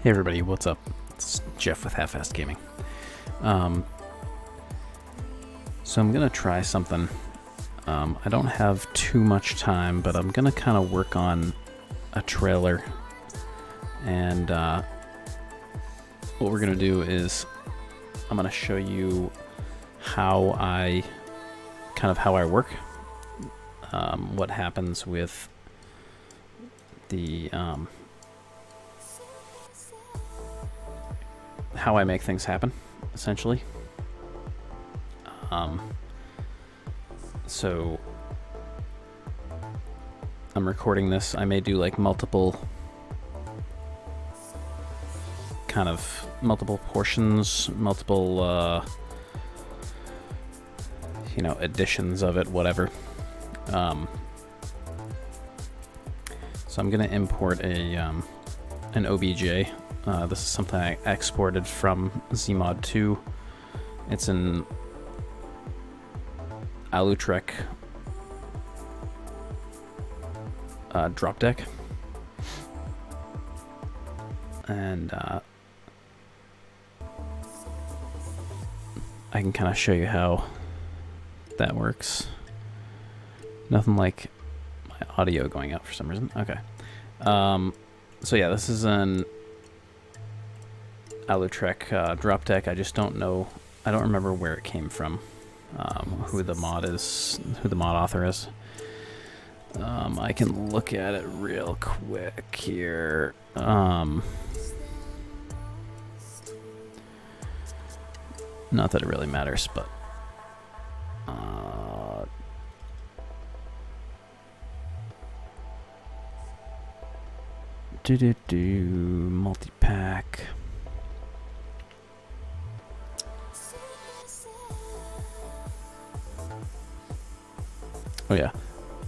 Hey everybody, what's up? It's Jeff with Half-Assed Gaming. So I'm gonna try something. I don't have too much time, but I'm gonna kind of work on a trailer. And what we're gonna do is I'm gonna show you how I work. What happens with the how I make things happen, essentially. So I'm recording this. I may do like multiple portions, multiple editions of it, whatever. So I'm gonna import an OBJ. This is something I exported from Zmod 2. It's an Alutrek drop deck. And I can kind of show you how that works. Nothing like my audio going out for some reason. Okay. So yeah, this is an Alutrek drop deck. I just don't know. I don't remember where it came from. Who the mod author is. I can look at it real quick here. Not that it really matters, but multi-pack. Oh yeah,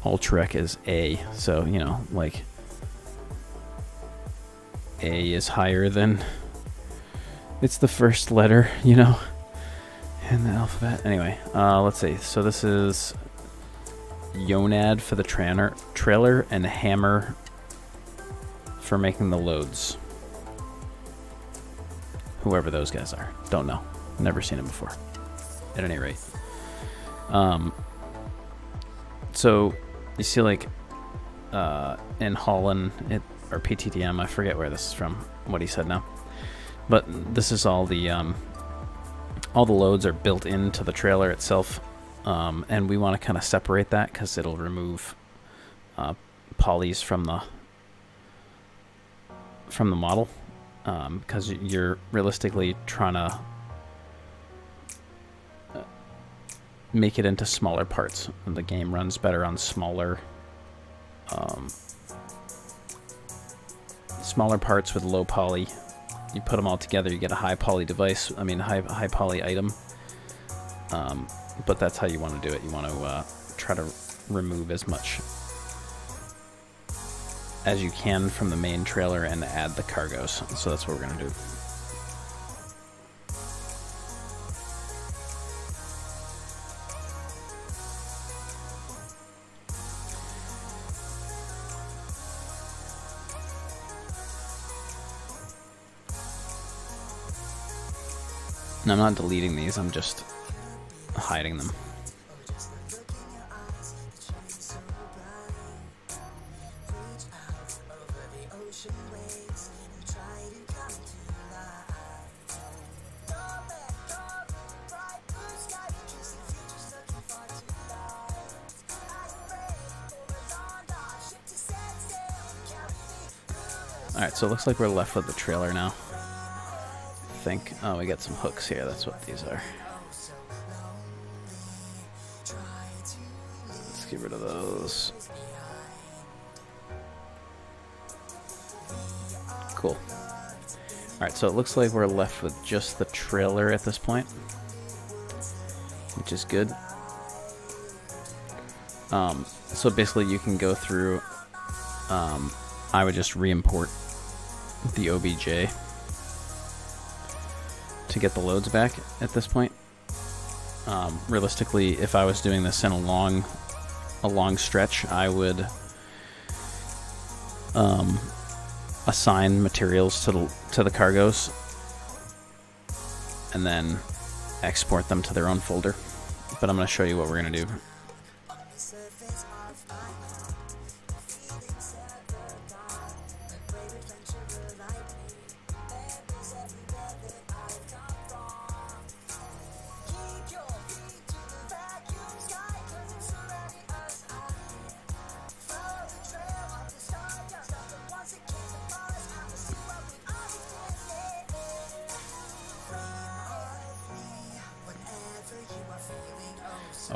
Ultrek is A, so you know, like A is higher than, it's the first letter, you know, in the alphabet. Anyway, let's see. So this is Yonad for the trailer and Hammer for making the loads. Whoever those guys are, don't know. Never seen them before. At any rate. So you see, like in Haulin, or PTTM, I forget where this is from, what he said now, but this is all the loads are built into the trailer itself, and we want to kind of separate that because it'll remove polys from the model, because you're realistically trying to make it into smaller parts. And the game runs better on smaller parts with low poly. You put them all together, you get a high poly device. I mean, high poly item. But that's how you want to do it. You want to try to remove as much as you can from the main trailer and add the cargos. So that's what we're gonna do. And I'm not deleting these, I'm just hiding them. Alright, so it looks like we're left with the trailer now. I think. Oh, we got some hooks here, that's what these are. Let's get rid of those. Cool. Alright, so it looks like we're left with just the trailer at this point, which is good. So basically you can go through, I would just re-import the OBJ to get the loads back at this point. Realistically, if I was doing this in a long stretch, I would assign materials to the cargoes and then export them to their own folder. But I'm going to show you what we're going to do.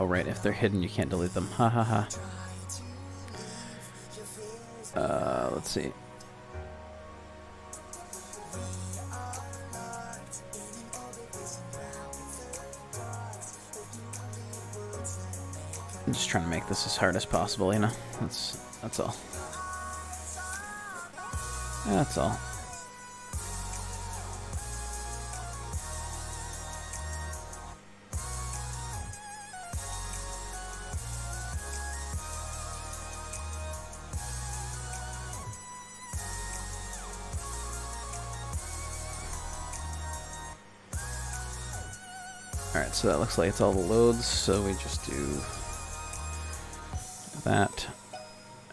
Oh right, if they're hidden you can't delete them. Ha ha ha. Let's see. I'm just trying to make this as hard as possible, you know? That's all. That's all. Alright, so that looks like it's all the loads, so we just do that,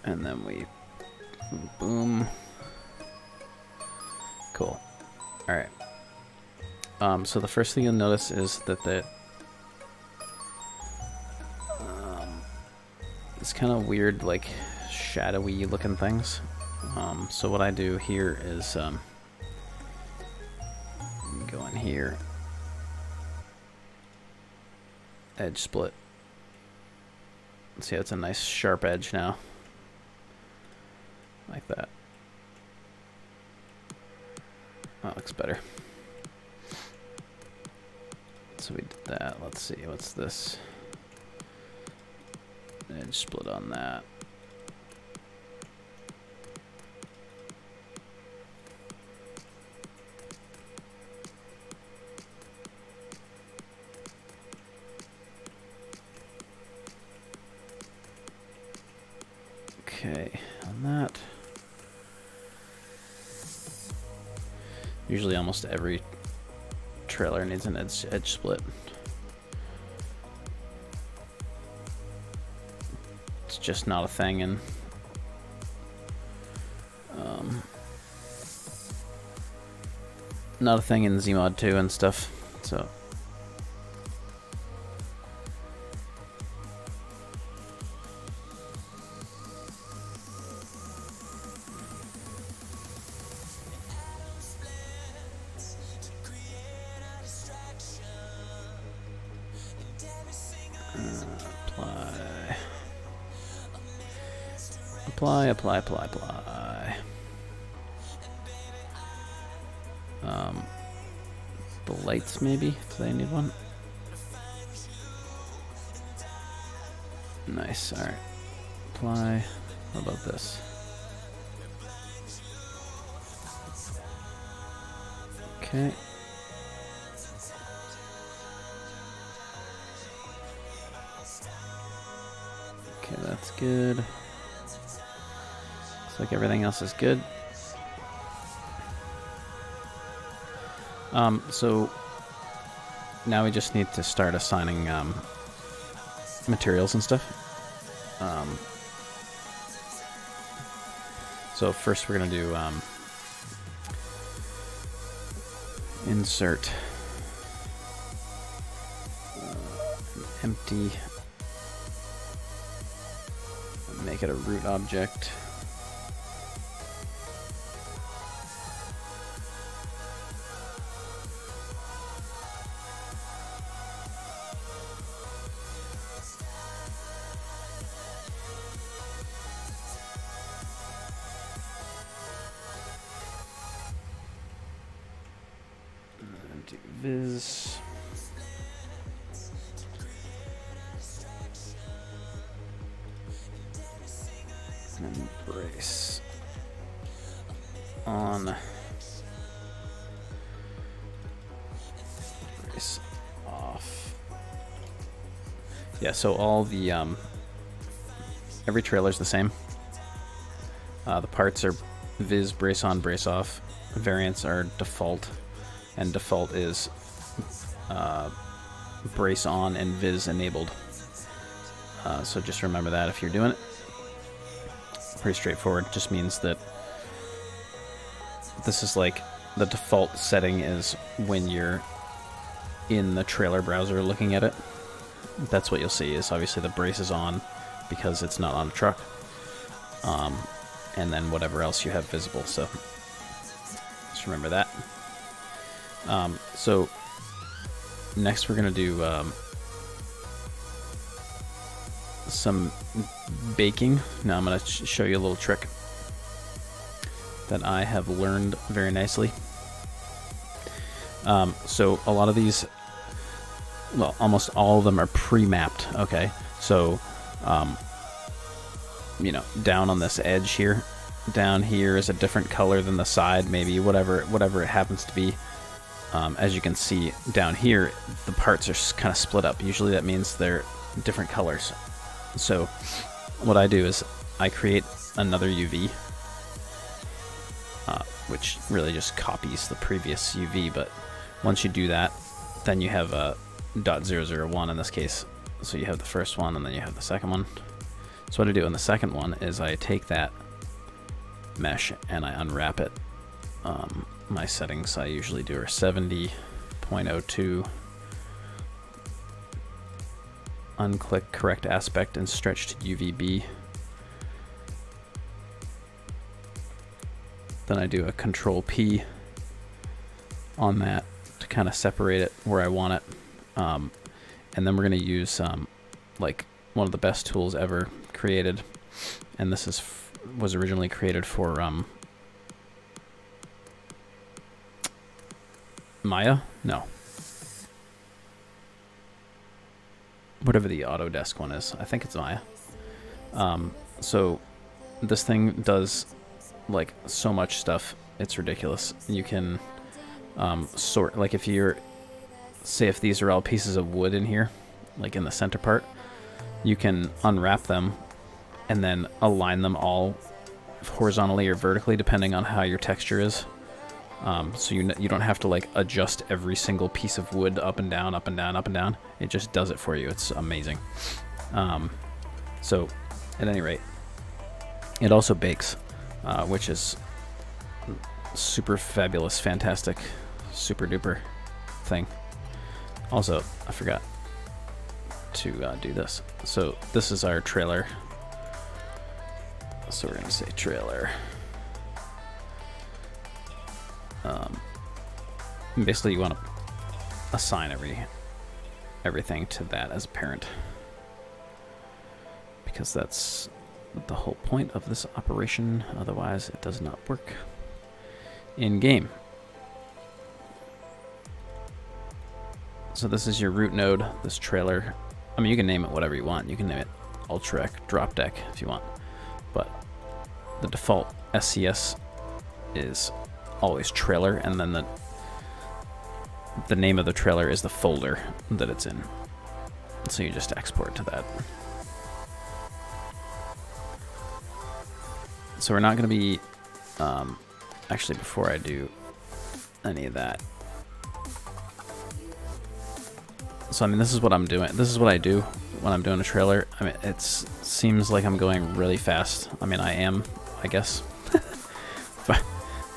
and then we boom. Cool. Alright. So the first thing you'll notice is that it's kind of weird, like, shadowy looking things. So what I do here is go in here, edge split. See how it's a nice sharp edge now, like that. That looks better. So we did that. Let's see, what's this? Edge split on that. Okay, on that. Usually almost every trailer needs an edge split. It's just not a thing in not a thing in Zmod 2 and stuff, so apply. The lights, maybe? Do they need one? Nice, alright. Apply. What about this? Okay. Okay, that's good. Looks like everything else is good. So now we just need to start assigning materials and stuff. So first we're gonna do insert empty, make it a root object. Viz embrace on brace off. Yeah, so all the every trailer's the same. The parts are viz, brace on, brace off. Variants are default, and default is brace on and viz enabled. So just remember that if you're doing it. Pretty straightforward. Just means that this is like the default setting is when you're in the trailer browser looking at it. That's what you'll see is obviously the brace is on because it's not on a truck. And then whatever else you have visible. So just remember that. So next we're going to do some baking. Now I'm going to show you a little trick that I have learned very nicely. So a lot of these, well, almost all of them are pre-mapped. Okay, so you know, down on this edge here, down here is a different color than the side, maybe whatever it happens to be. As you can see down here, the parts are kind of split up. Usually that means they're different colors. So what I do is I create another UV, which really just copies the previous UV, but once you do that, then you have a .001 in this case. So you have the first one and then you have the second one. So what I do in the second one is I take that mesh and I unwrap it. My settings I usually do are 70.02, unclick correct aspect and stretch to UVB. Then I do a Control P on that to kind of separate it where I want it. And then we're going to use like one of the best tools ever created, and this is was originally created for Maya? No. Whatever the Autodesk one is. I think it's Maya. So this thing does like so much stuff. It's ridiculous. You can sort, like if you're, say if these are all pieces of wood in here, like in the center part, you can unwrap them and then align them all horizontally or vertically depending on how your texture is. So you don't have to like adjust every single piece of wood up and down, up and down, up and down. It just does it for you. It's amazing. So at any rate, it also bakes, which is super fabulous, fantastic, super duper thing. Also, I forgot to do this. So this is our trailer. So we're going to say trailer. Basically, you want to assign everything to that as a parent, because that's the whole point of this operation. Otherwise, it does not work in game. So this is your root node. This trailer. I mean, you can name it whatever you want. You can name it Ultrec Drop Deck if you want, but the default SCS is always trailer, and then the name of the trailer is the folder that it's in. So you just export to that. So we're not going to be, actually before I do any of that. So I mean, this is what I'm doing. This is what I do when I'm doing a trailer. I mean, it seems like I'm going really fast. I mean, I am, I guess. But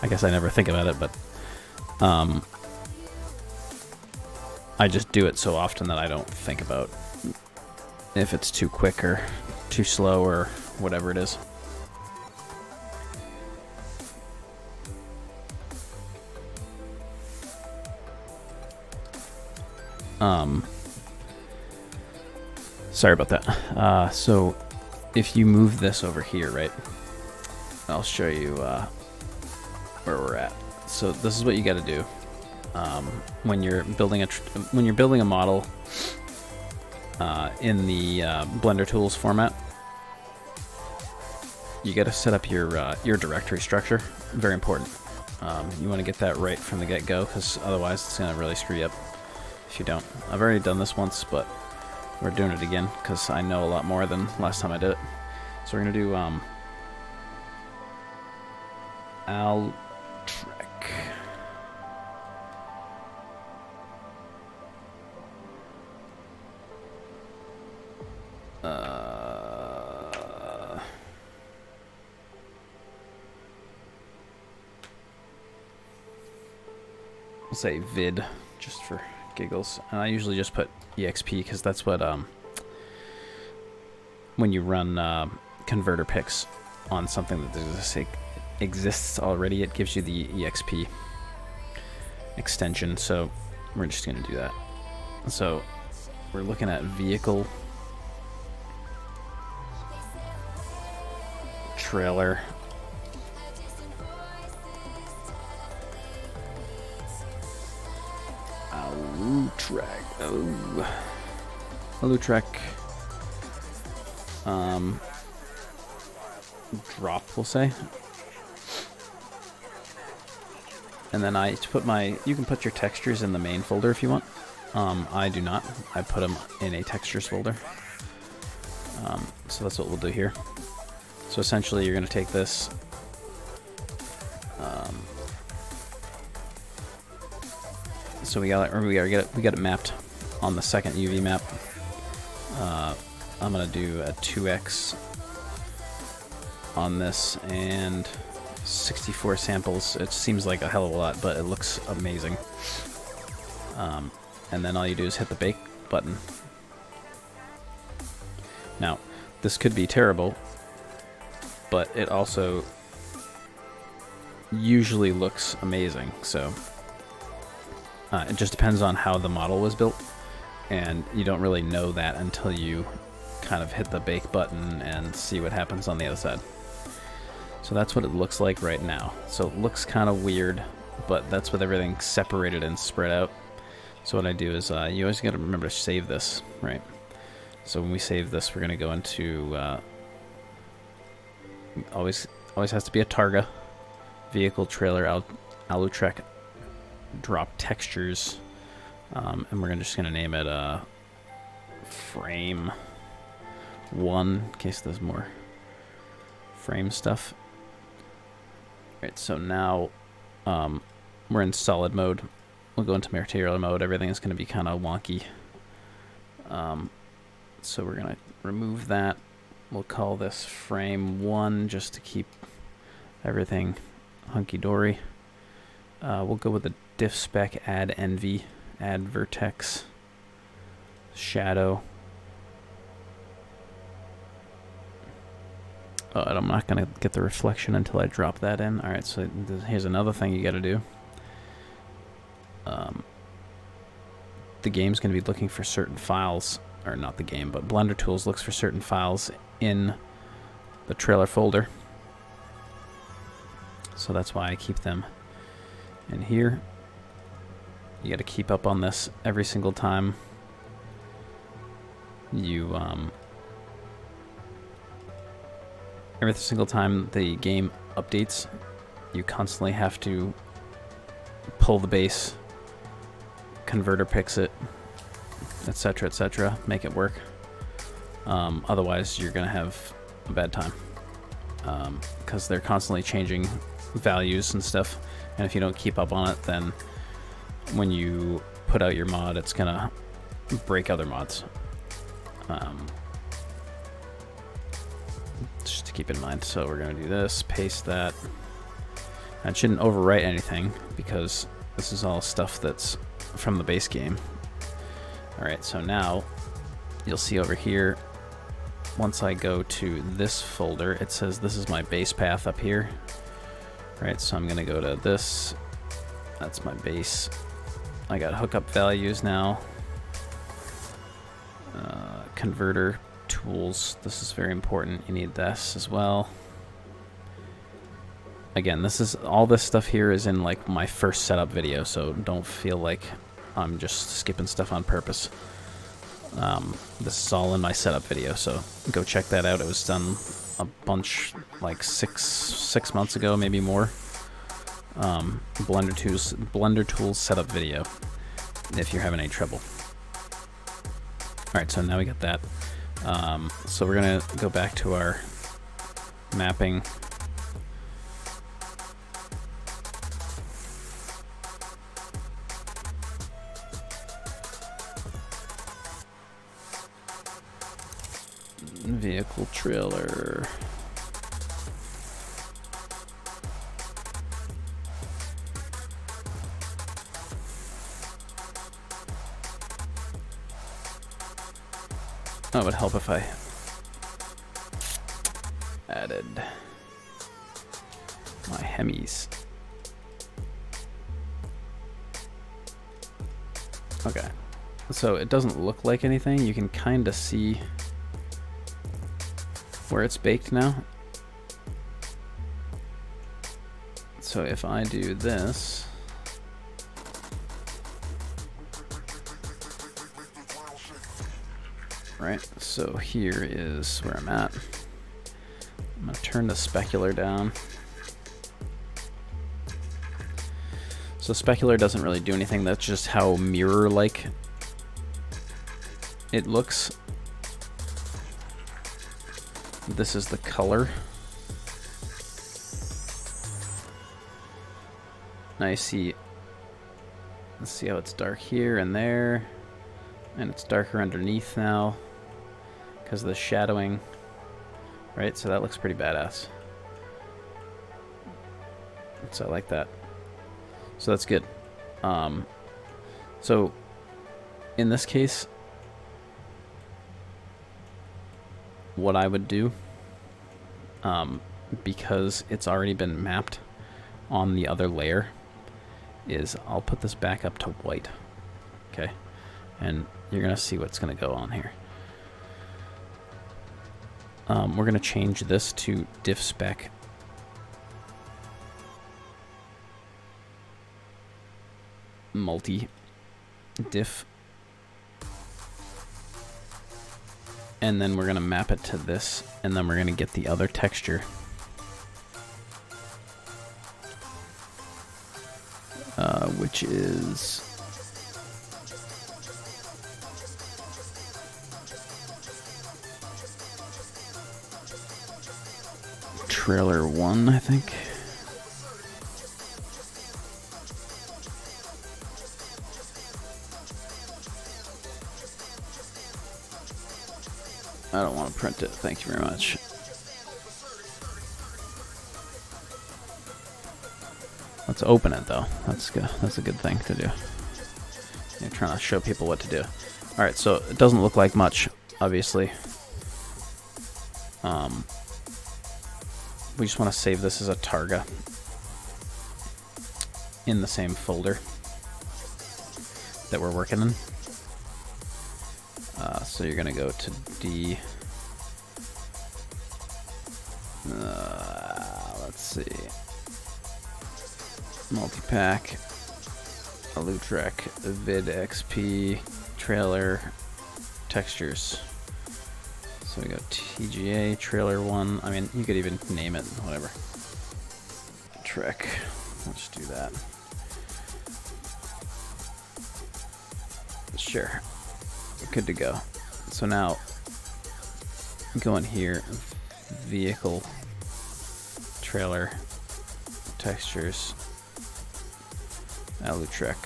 I guess I never think about it, but I just do it so often that I don't think about if it's too quick or too slow or whatever it is. Sorry about that. So if you move this over here, right, I'll show you where we're at. So this is what you got to do when you're building a model in the Blender Tools format. You got to set up your directory structure. Very important. You want to get that right from the get-go, because otherwise it's going to really screw you up if you don't. I've already done this once, but we're doing it again because I know a lot more than last time I did it. So we're going to do Altrek. We'll say vid just for giggles, and I usually just put exp because that's what when you run converter picks on something that exists already, it gives you the exp extension. So we're just going to do that. So we're looking at vehicle, trailer, Alutrek, drop, we'll say. And then I put you can put your textures in the main folder if you want. I do not. I put them in a textures folder. So that's what we'll do here. So essentially you're going to take this, so we got it mapped on the second UV map. I'm gonna do a 2x on this and 64 samples. It seems like a hell of a lot, but it looks amazing. And then all you do is hit the bake button. Now, this could be terrible, but it also usually looks amazing. So it just depends on how the model was built, and you don't really know that until you kind of hit the bake button and see what happens on the other side. So that's what it looks like right now. So it looks kind of weird, but that's with everything separated and spread out. So what I do is you always got to remember to save this, right? So when we save this, we're going to go into always has to be a Targa, vehicle, trailer, Alutrek, drop textures, and we're just going to name it frame 1 in case there's more frame stuff. Right, so now we're in solid mode. We'll go into material mode. Everything is going to be kind of wonky. So we're going to remove that. We'll call this frame 1 just to keep everything hunky-dory. We'll go with the diff spec, add envy, add vertex, shadow. Oh, and I'm not going to get the reflection until I drop that in. Alright, so here's another thing you got to do. The game's going to be looking for certain files, or not the game, but Blender Tools looks for certain files in the trailer folder. So that's why I keep them in here. You got to keep up on this every single time you every single time the game updates. You constantly have to pull the base, converter picks it, etc., etc., make it work. Otherwise you're gonna have a bad time, because they're constantly changing values and stuff, and if you don't keep up on it, then when you put out your mod, it's gonna break other mods. Just to keep in mind. So we're gonna do this, paste that. And it shouldn't overwrite anything because this is all stuff that's from the base game. Alright, so now you'll see over here, once I go to this folder, it says this is my base path up here. Right, so I'm gonna go to this. That's my base. I got hookup values now. Converter tools. This is very important. You need this as well. Again, all this stuff here is in like my first setup video, so don't feel like I'm just skipping stuff on purpose. This is all in my setup video, so go check that out. It was done a bunch, like six months ago, maybe more. Blender Tools setup video, if you're having any trouble. Alright, so now we got that. So we're gonna go back to our mapping. Vehicle trailer. Oh, it would help if I added my Hemis. Okay, so it doesn't look like anything. You can kind of see where it's baked now. So if I do this, right, so here is where I'm at. I'm gonna turn the specular down. So specular doesn't really do anything, that's just how mirror-like it looks. This is the color. Now you see, let's see how it's dark here and there, and it's darker underneath now because of the shadowing, right? So that looks pretty badass. So I like that. So that's good. So in this case, what I would do, because it's already been mapped on the other layer, is I'll put this back up to white. Okay, and you're gonna see what's gonna go on here. We're gonna change this to diff spec multi diff, and then we're gonna map it to this, and then we're gonna get the other texture, which is trailer 1, I think. I don't want to print it, thank you very much. Let's open it though. That's good. That's a good thing to do. You're trying to show people what to do. Alright, so it doesn't look like much, obviously. We just want to save this as a targa in the same folder that we're working in. So you're gonna go to D. Let's see. Multipack, Alutrek, Vid XP, trailer, textures. So we go TGA, trailer 1. I mean, you could even name it, whatever. Trek. Let's do that. Sure. Good to go. So now, go in here, vehicle, trailer, textures, Alutrek.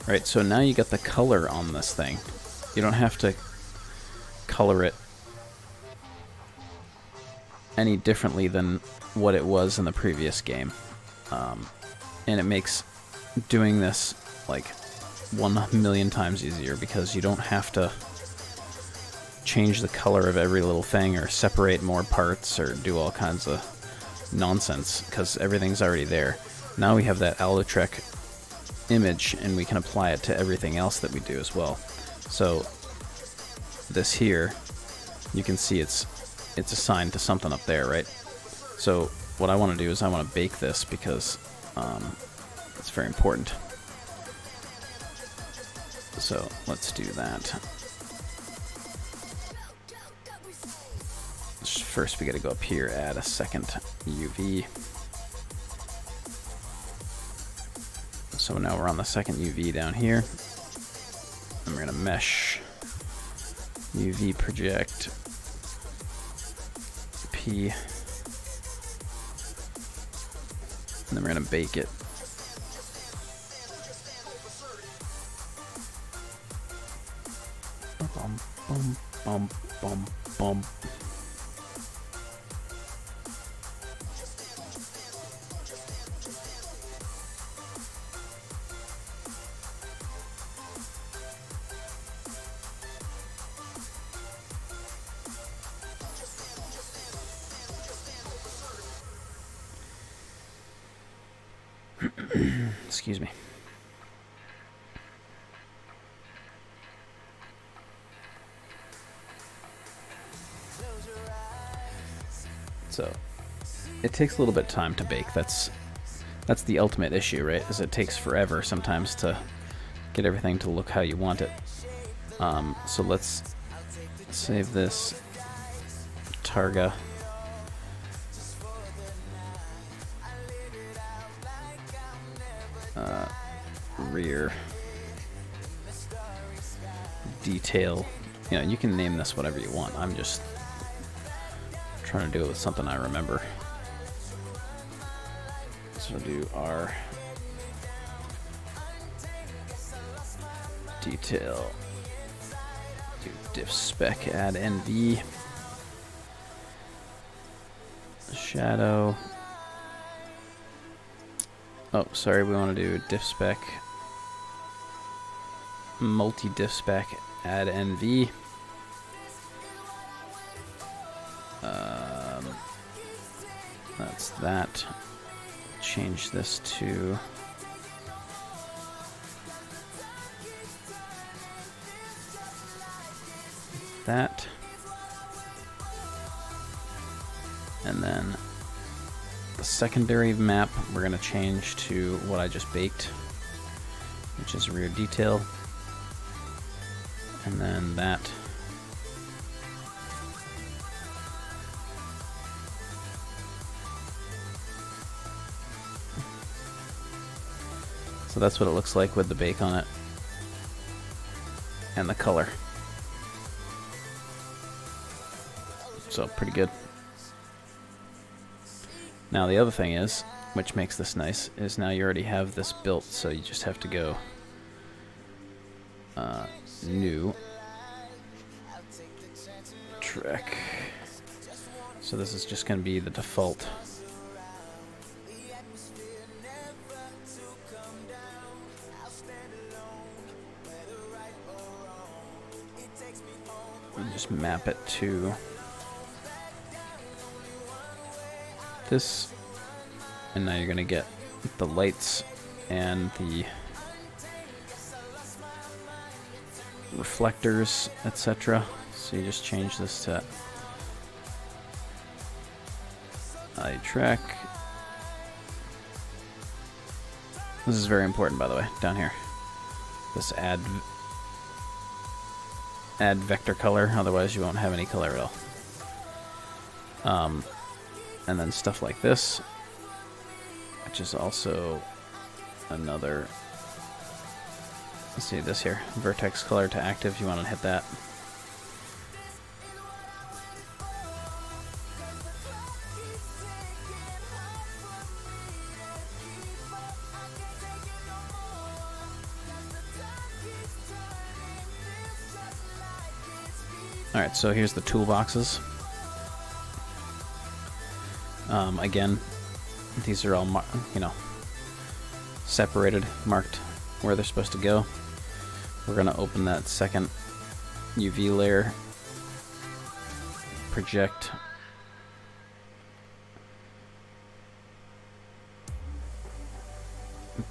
Right, so now you got the color on this thing. You don't have to color it any differently than what it was in the previous game. And it makes doing this like 1,000,000 times easier because you don't have to change the color of every little thing or separate more parts or do all kinds of nonsense because everything's already there. Now we have that Alutrek image and we can apply it to everything else that we do as well. So this here, you can see it's assigned to something up there, right? So what I want to do is I want to bake this because it's very important. So let's do that. First we got to go up here, add a second UV. So now we're on the second UV down here. And we're going to mesh UV project P. And then we're going to bake it. Bump, bump, bump. Excuse me. So it takes a little bit of time to bake. That's the ultimate issue, right? Is it takes forever sometimes to get everything to look how you want it. So let's save this Targa. Rear detail. You know, you can name this whatever you want. I'm just trying to do it with something I remember. So we'll do R detail. Do diff spec, add NV. Shadow. Oh, sorry, we want to do diff spec. Multi diff spec, add NV. That's that. Change this to that. And then the secondary map we're going to change to what I just baked, which is rear detail. And then that. So that's what it looks like with the bake on it and the color. So pretty good. Now the other thing is, which makes this nice, is now you already have this built, so you just have to go new Trek. So this is just going to be the default. And just map it to this, and now you're going to get the lights and the reflectors, etc. So you just change this to iTrack. This is very important, by the way, down here. This add vector color, otherwise you won't have any color at all. And then stuff like this, which is also another. Let's see this here, vertex color to active. You want to hit that. All right, so here's the toolboxes. Again, these are all separated, marked where they're supposed to go. We're going to open that second UV layer, project,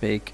bake,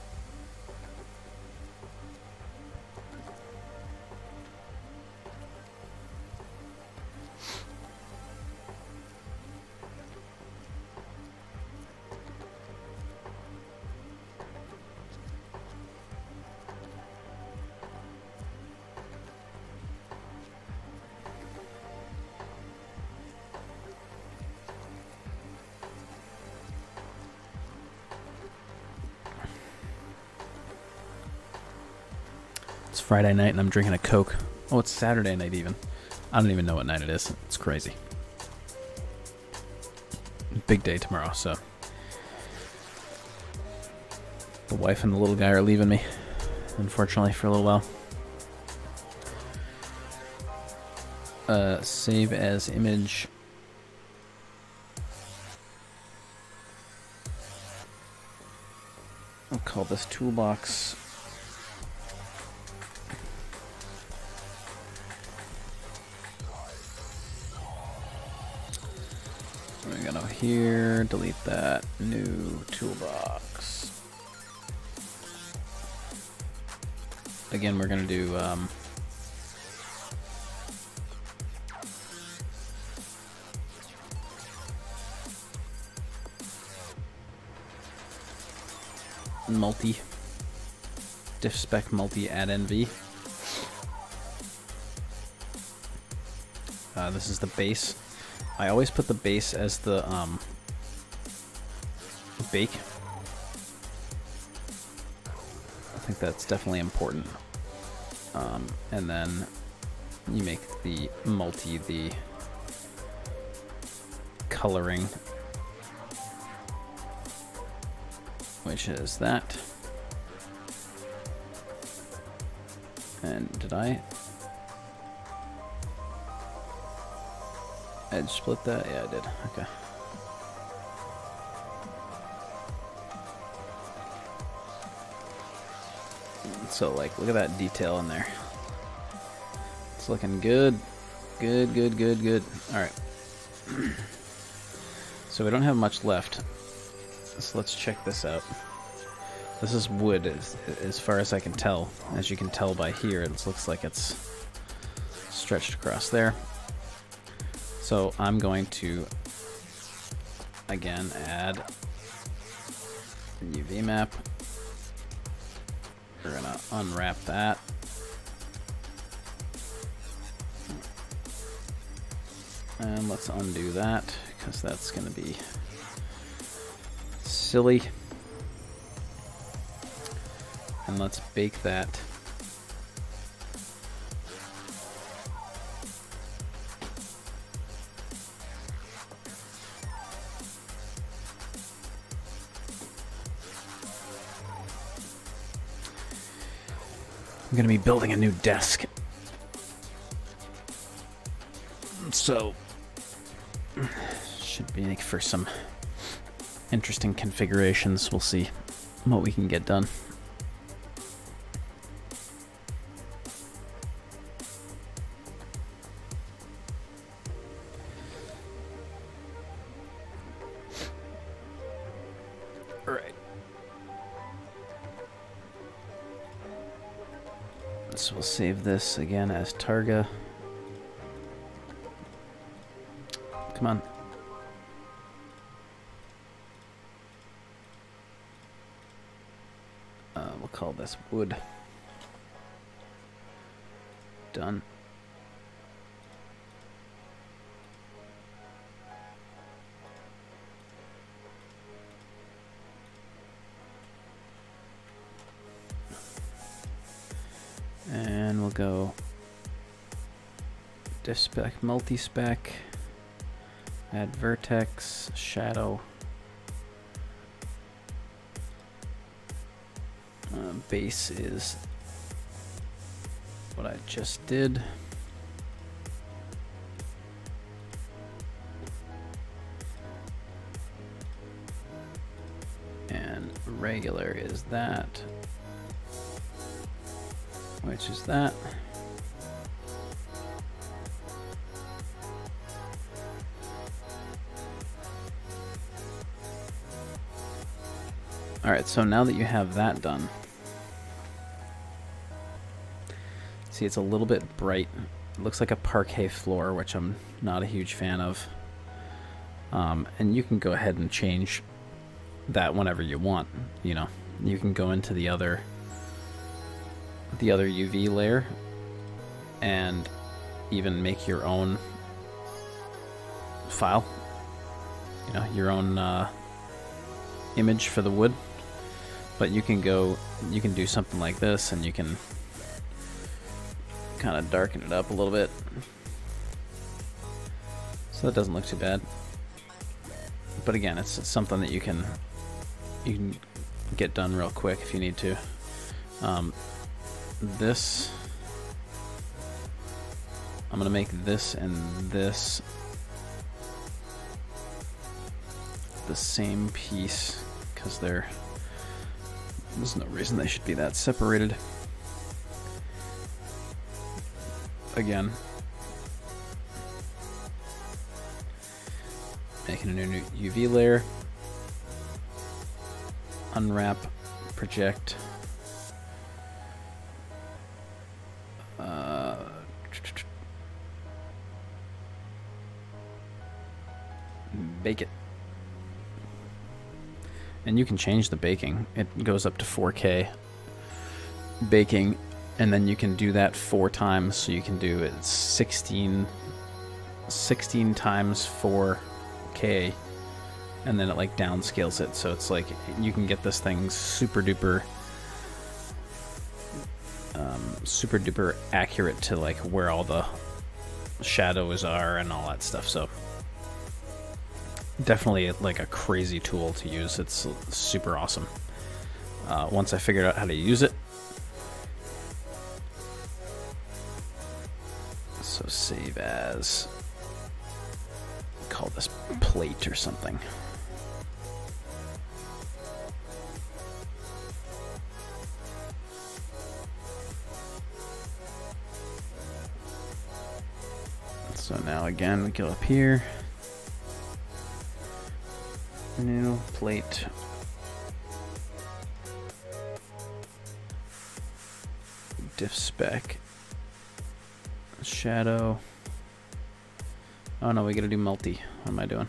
It's Friday night and I'm drinking a Coke. Oh, it's Saturday night even. I don't even know what night it is. It's crazy. Big day tomorrow, so. The wife and the little guy are leaving me, unfortunately, for a little while. save as image. I'll call this toolbox. We're gonna here, delete that, new toolbox. Again, we're gonna do multi diff spec multi add nv. This is the base. I always put the base as the bake. I think that's definitely important. And then you make the multi the coloring, which is that. And did I edge split that? Yeah, I did. Okay. So, like, look at that detail in there. It's looking good. Good, good, good, good. Alright. So we don't have much left. So let's check this out. This is wood as far as I can tell. As you can tell by here, it looks like it's stretched across there. So I'm going to, again, add UV map. We're going to unwrap that. And let's undo that, because that's going to be silly. And let's bake that. I'm going to be building a new desk. So, should be for some interesting configurations. We'll see what we can get done. All right. So we'll save this again as Targa. Come on. We'll call this wood. Done. And we'll go diff spec, multi-spec, add vertex, shadow, base is what I just did. And regular is that, which is that. Alright, so now that you have that done, see it's a little bit bright. It looks like a parquet floor, which I'm not a huge fan of. And you can go ahead and change that whenever you want. You know, you can go into the other UV layer and even make your own file, you know, your own image for the wood. But you can do something like this, and you can kind of darken it up a little bit, so that doesn't look too bad. But again, it's something that you can get done real quick if you need to. I'm gonna make this and this the same piece because there's no reason they should be that separated. Again, making a new UV layer, unwrap, project, bake it. And you can change the baking. It goes up to 4K baking, and then you can do that 4 times. So you can do it 16 times 4K, and then it like downscales it. So it's like you can get this thing super duper accurate to like where all the shadows are and all that stuff. So definitely like a crazy tool to use. It's super awesome. Once I figured out how to use it. So save as, call this plate or something. So now again, we go up here. New plate. Diff spec. Shadow. Oh no, we gotta do multi. What am I doing?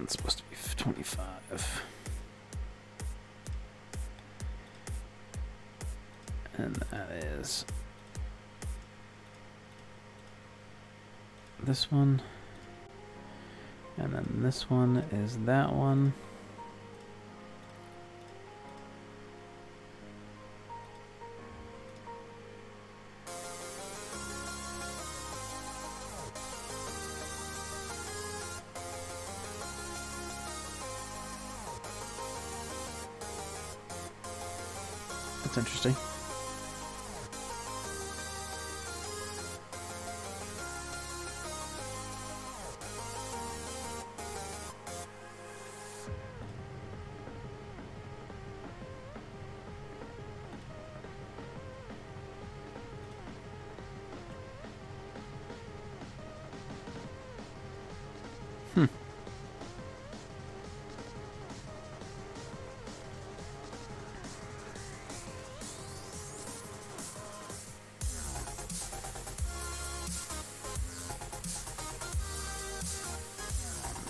It's supposed to be 25. And that is this one. And then this one is that one. That's interesting.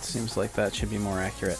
Seems like that should be more accurate.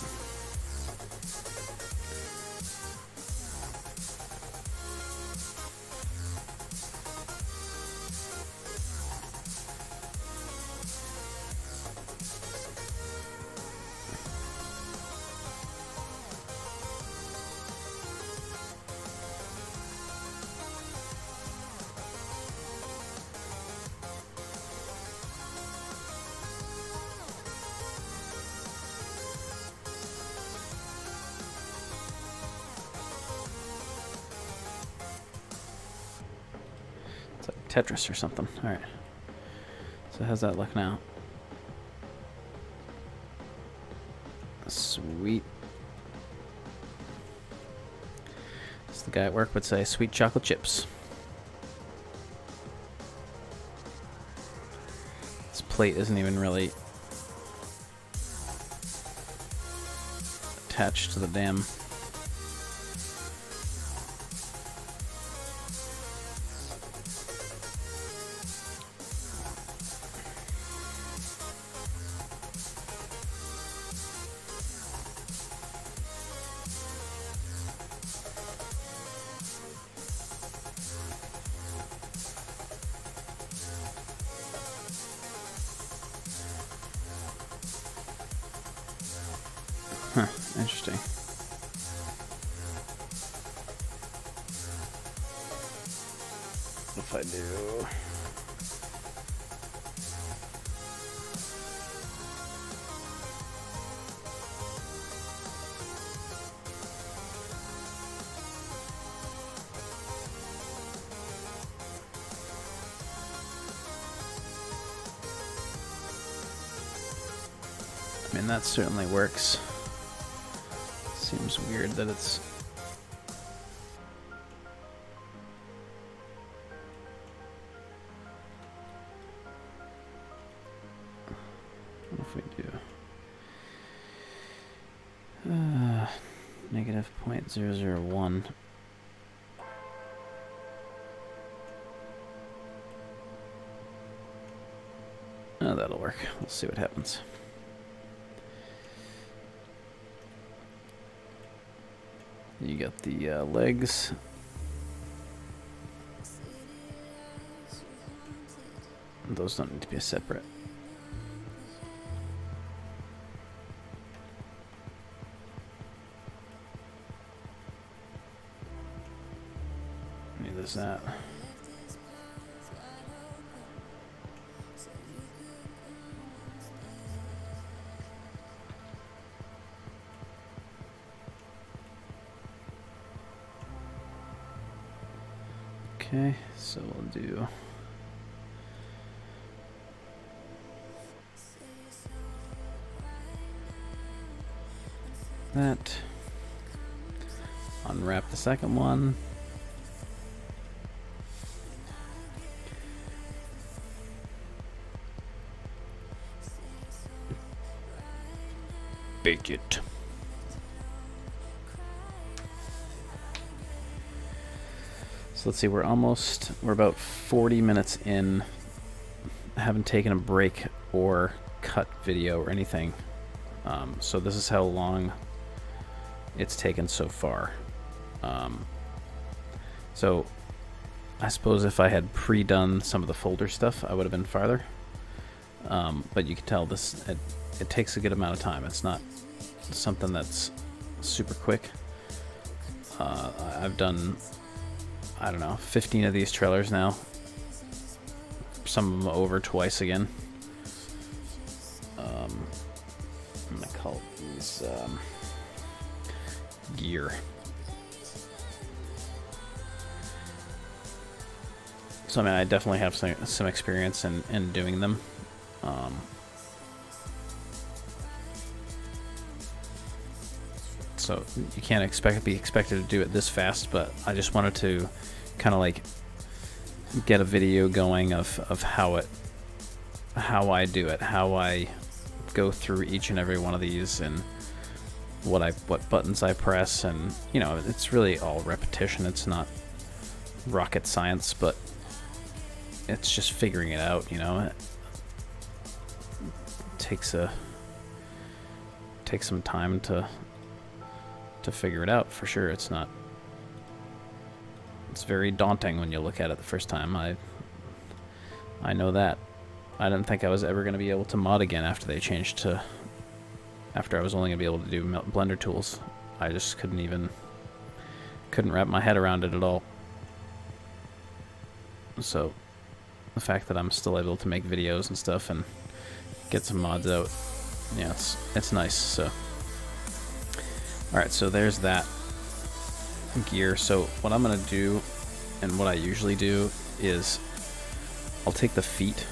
It's like Tetris or something. All right. So how's that look now? Sweet. As the guy at work would say, sweet chocolate chips. This plate isn't even really attached to the damn Huh, interesting. If I do... I mean, that certainly works. Seems weird that it's... What if we do... negative 0.001. Oh, that'll work. We'll see what happens. You got the legs. Those don't need to be separate. Neither is that. Okay, so we'll do that. Unwrap the second one. Bake it. So let's see, we're about 40 minutes in. I haven't taken a break or cut video or anything. So this is how long it's taken so far. So I suppose if I had pre-done some of the folder stuff, I would have been farther. But you can tell this, it takes a good amount of time. It's not something that's super quick. I've done, I don't know, 15 of these trailers now. Some of them over twice again. I'm gonna call these gear. So I mean, I definitely have some experience in doing them. So you can't be expected to do it this fast, but I just wanted to kind of like get a video going of how I do it, how I go through each and every one of these, and what buttons I press, and you know, it's really all repetition. It's not rocket science, but it's just figuring it out. You know, it takes some time to figure it out for sure. It's very daunting when you look at it the first time. I know that. I didn't think I was ever going to be able to mod again after they changed to, after I was only going to be able to do Blender tools. I just couldn't wrap my head around it at all. So the fact that I'm still able to make videos and stuff and get some mods out, yeah, it's nice. So alright, so there's that gear. So what I'm going to do, and what I usually do, is I'll take the feet,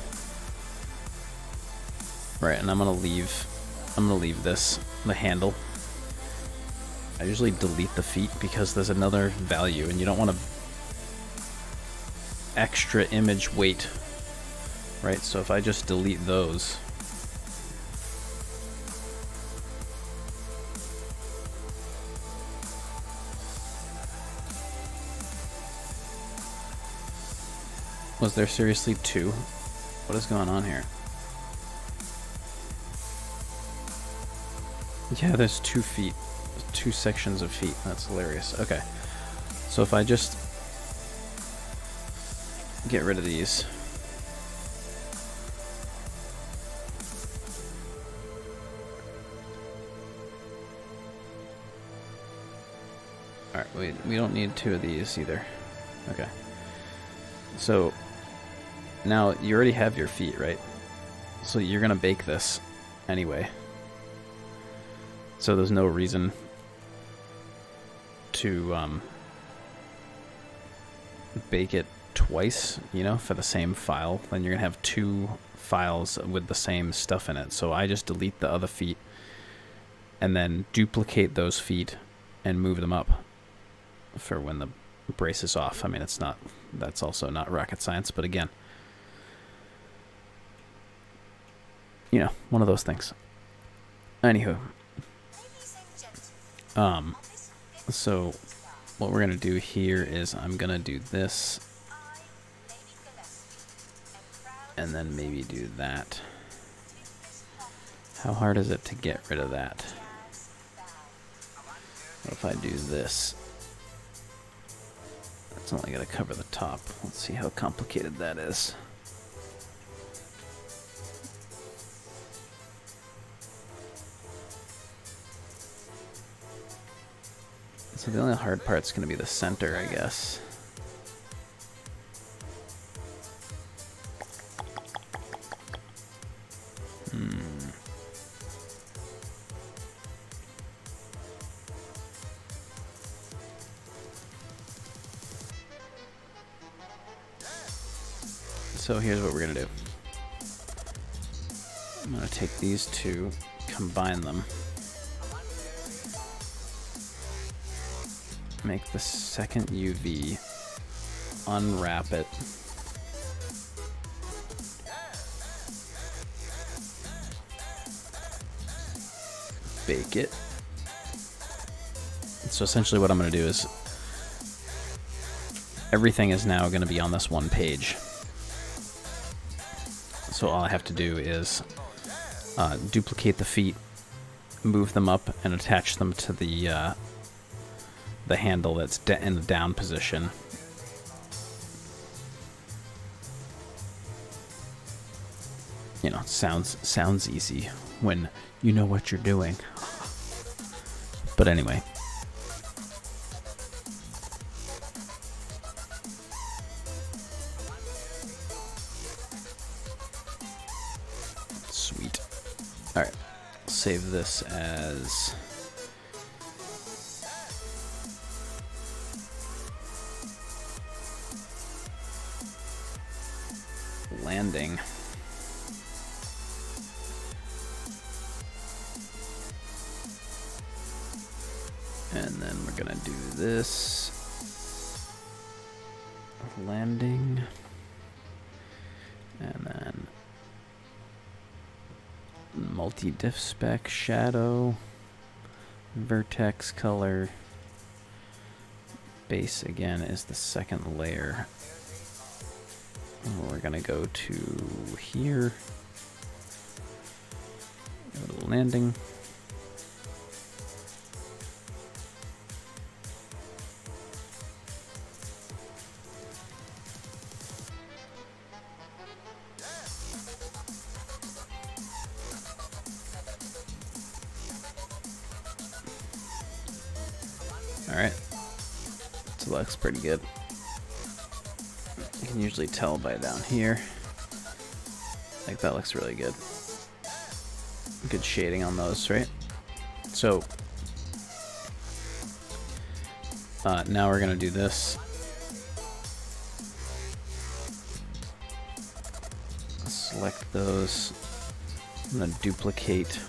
right, and I'm going to leave this, the handle. I usually delete the feet because there's another value, and you don't want to extra image weight, right? So if I just delete those, was there seriously two? What is going on here? Yeah, there's 2 feet. 2 sections of feet. That's hilarious. Okay. So if I just get rid of these. Alright, we don't need 2 of these either. Okay. So now you already have your feet, right? So you're gonna bake this anyway. So there's no reason to bake it twice, you know, for the same file. Then you're gonna have 2 files with the same stuff in it. So I just delete the other feet, and then duplicate those feet and move them up for when the brace is off. I mean, that's also not rocket science, but again, you know, one of those things. Anywho, so what we're gonna do here is I'm gonna do this, and then maybe do that. How hard is it to get rid of that? What if I do this? It's only gonna cover the top. Let's see how complicated that is. So the only hard part's going to be the center, I guess. So here's what we're going to do. I'm going to take these two, combine them. Make the second UV, unwrap it, bake it. So essentially what I'm going to do is everything is now going to be on this one page. So all I have to do is duplicate the feet, move them up, and attach them to the handle that's in the down position. You know, sounds easy when you know what you're doing. But anyway. Sweet. All right. Save this as landing. And then we're gonna do this landing, and then multi-diff spec shadow, vertex color, base again is the second layer. We're gonna go to here, go to landing. All right, so looks pretty good. You can usually tell by down here. Like that looks really good. Good shading on those, right? So now we're gonna do this. Select those. I'm gonna duplicate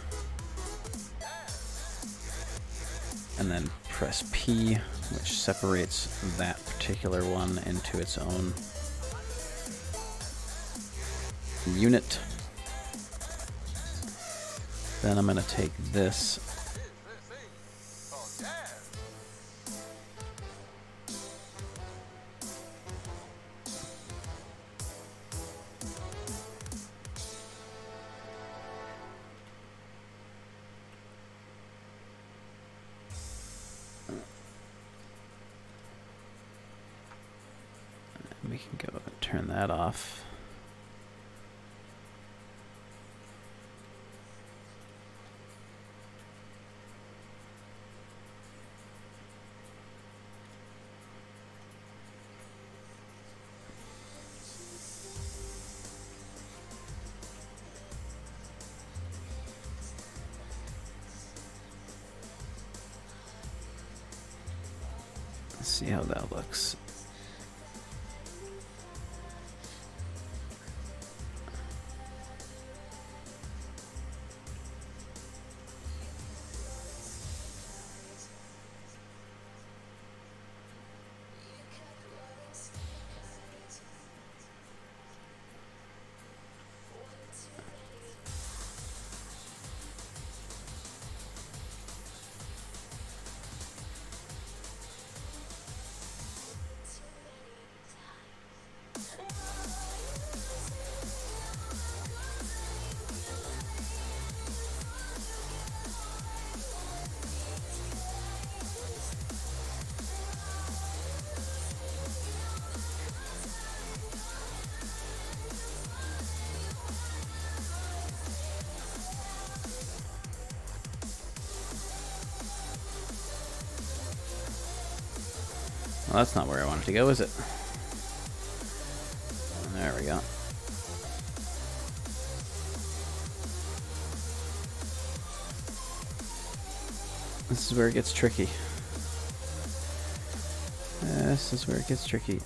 and then press P, which separates that particular one into its own unit. Then I'm going to take this we can go and turn that off. Let's see how that looks. Well, that's not where I wanted to go, is it? There we go. This is where it gets tricky. This is where it gets tricky.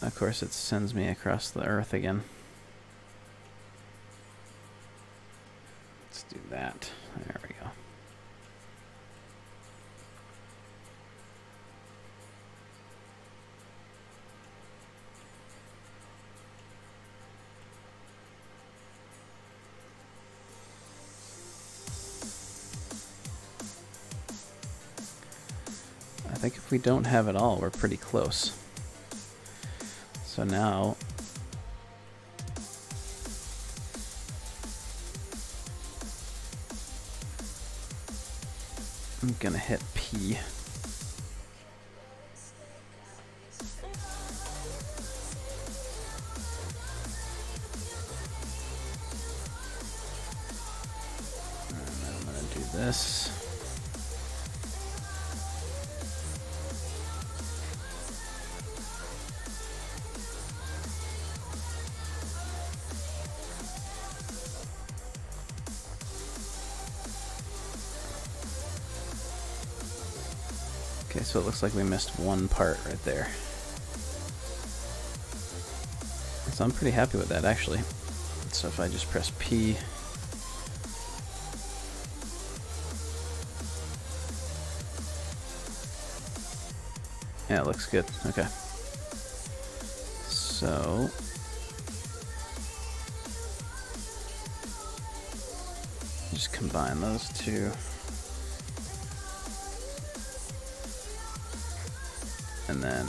Of course, it sends me across the earth again. Let's do that. There we go. I think if we don't have it all, we're pretty close. So now I'm gonna hit P. And then I'm gonna do this. Okay, so it looks like we missed one part right there. So I'm pretty happy with that, actually. So if I just press P, yeah, it looks good. Okay. So just combine those two. And then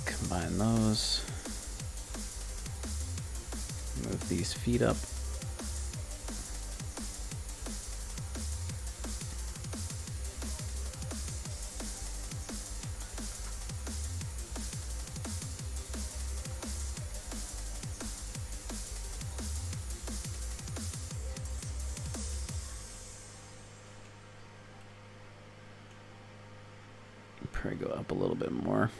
combine those. Move these feet up. Probably go up a little bit more.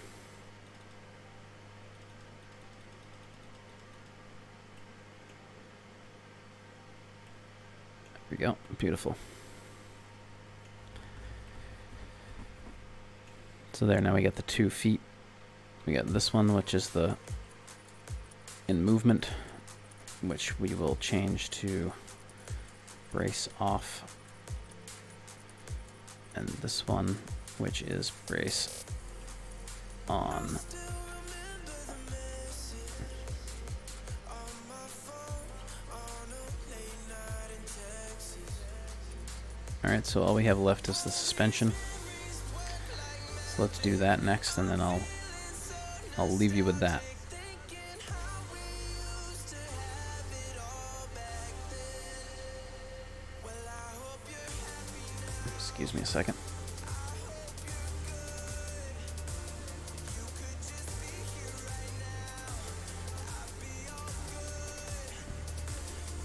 There we go. Beautiful. So there, now we got the 2 feet. We got this one, which is the in movement, which we will change to brace off. And this one, which is brace on. Alright, so all we have left is the suspension. So let's do that next, and then I'll leave you with that. Excuse me a second.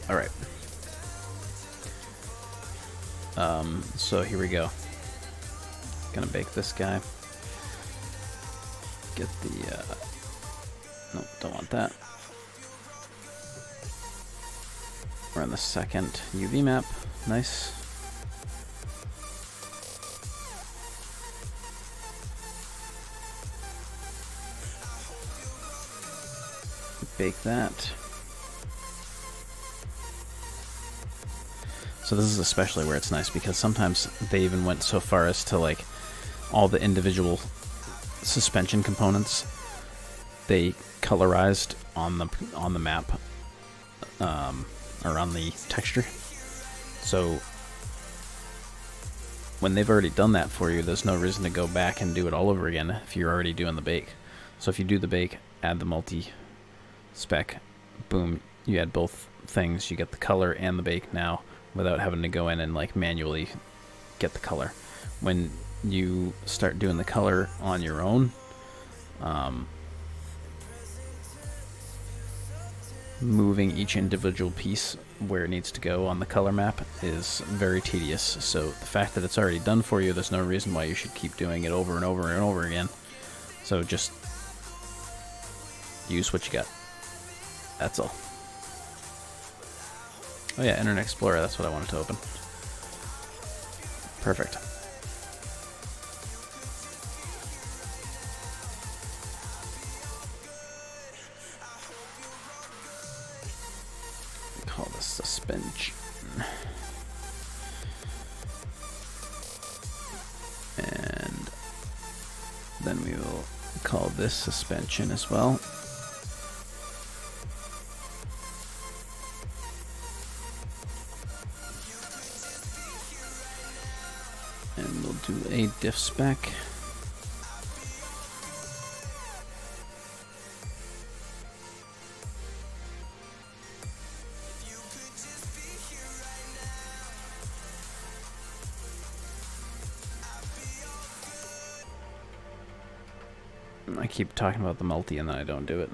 All right. So here we go. Gonna bake this guy. Get the, nope, don't want that. We're on the second UV map. Nice. Bake that. So this is especially where it's nice, because sometimes they even went so far as to, like, all the individual suspension components they colorized on the map, or on the texture. So when they've already done that for you, there's no reason to go back and do it all over again if you're already doing the bake. So if you do the bake, add the multi-spec, boom, you add both things, you get the color and the bake now, without having to go in and like manually get the color. When you start doing the color on your own, moving each individual piece where it needs to go on the color map is very tedious. So the fact that it's already done for you, there's no reason why you should keep doing it over and over and over again. So just use what you got. That's all. Oh yeah, Internet Explorer, that's what I wanted to open. Perfect. Call this suspension. And then we will call this suspension as well. And we'll do a diff spec. I keep talking about the multi and then I don't do it.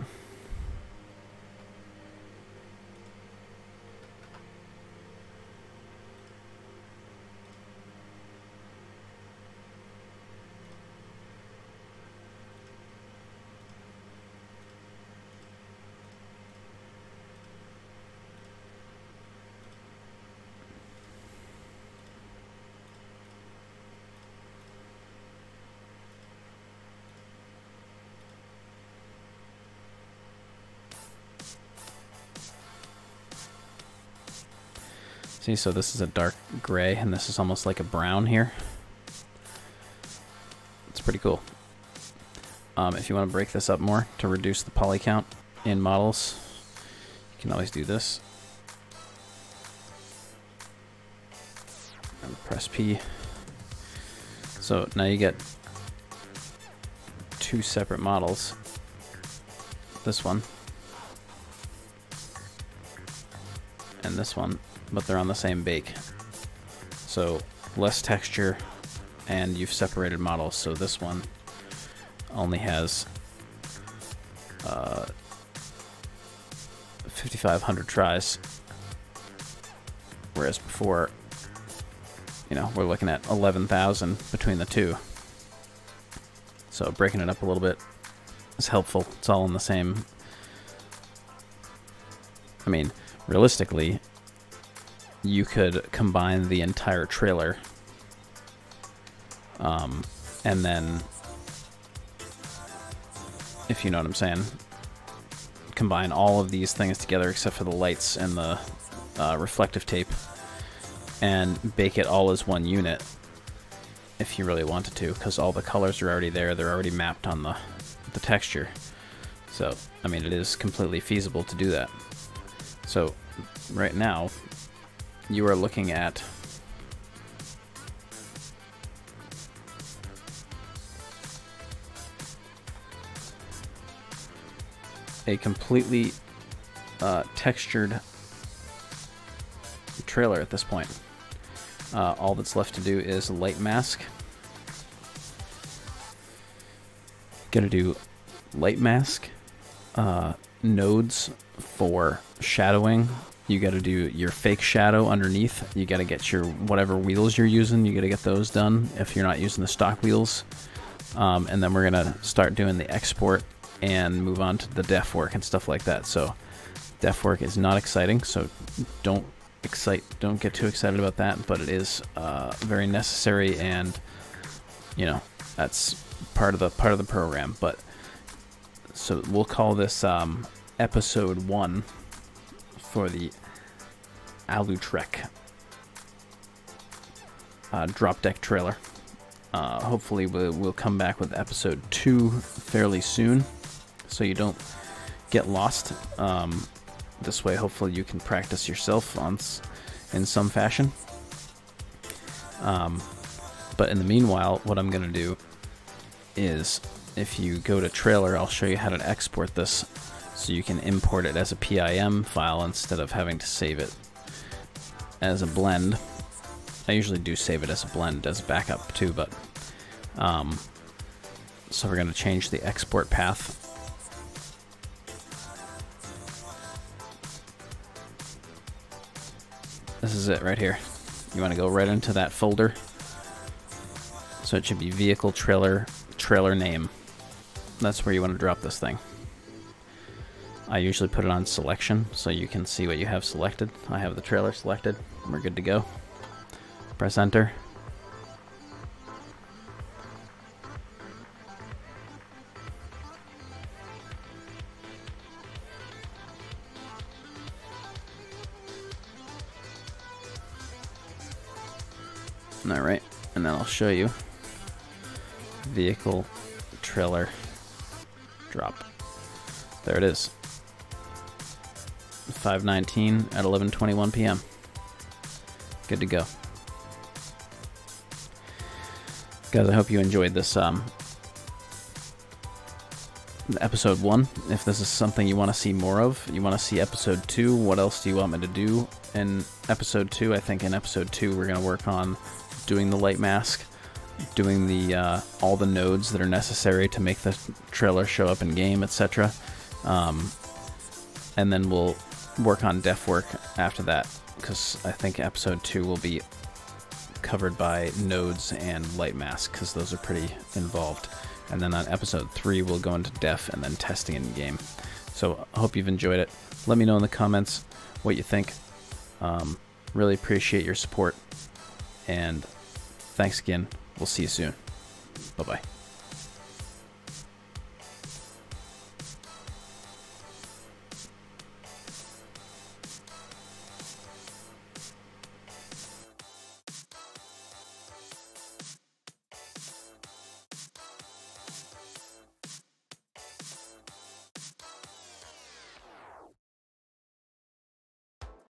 See, so this is a dark gray, and this is almost like a brown here. It's pretty cool. If you want to break this up more to reduce the poly count in models, you can always do this. And press P. So now you get two separate models. This one. And this one. But they're on the same bake. So less texture, and you've separated models. So this one only has 5,500 tries, whereas before, you know, we're looking at 11,000 between the two. So breaking it up a little bit is helpful. It's all in the same. I mean, realistically, you could combine the entire trailer, and then, if you know what I'm saying, combine all of these things together except for the lights and the reflective tape, and bake it all as one unit if you really wanted to, because all the colors are already there, they're already mapped on the texture. So, I mean, it is completely feasible to do that. So, right now, you are looking at a completely textured trailer at this point. All that's left to do is light mask. Gonna do light mask, nodes for shadowing. You got to do your fake shadow underneath. You got to get your whatever wheels you're using. You got to get those done if you're not using the stock wheels. And then we're gonna start doing the export and move on to the def work and stuff like that. So def work is not exciting, so don't get too excited about that. But it is very necessary, and you know that's part of the program. But so we'll call this episode 1. For the Alutrek drop deck trailer. Hopefully we'll come back with episode 2 fairly soon, so you don't get lost. This way, hopefully, you can practice yourself in some fashion. But in the meanwhile, what I'm going to do is, if you go to trailer, I'll show you how to export this. So you can import it as a PIM file instead of having to save it as a blend. I usually do save it as a blend as a backup too, but so we're going to change the export path. is it right here. You want to go right into that folder. So it should be vehicle trailer name. That's where you want to drop this thing. I usually put it on selection so you can see what you have selected. I have the trailer selected. We're good to go. Press enter. Alright, and then I'll show you vehicle trailer drop. There it is. 5:19 at 11:21 p.m. Good to go. Guys, I hope you enjoyed this episode 1. If this is something you want to see more of, you want to see episode 2, what else do you want me to do in episode 2? I think in episode 2 we're going to work on doing the light mask, doing the all the nodes that are necessary to make the trailer show up in game, etc. And then we'll work on def work after that, because I think episode 2 will be covered by nodes and light mask, because those are pretty involved. And then on episode 3 we'll go into def and then testing in game. So I hope you've enjoyed it. Let me know in the comments what you think. Really appreciate your support, and thanks again. We'll see you soon. Bye-bye.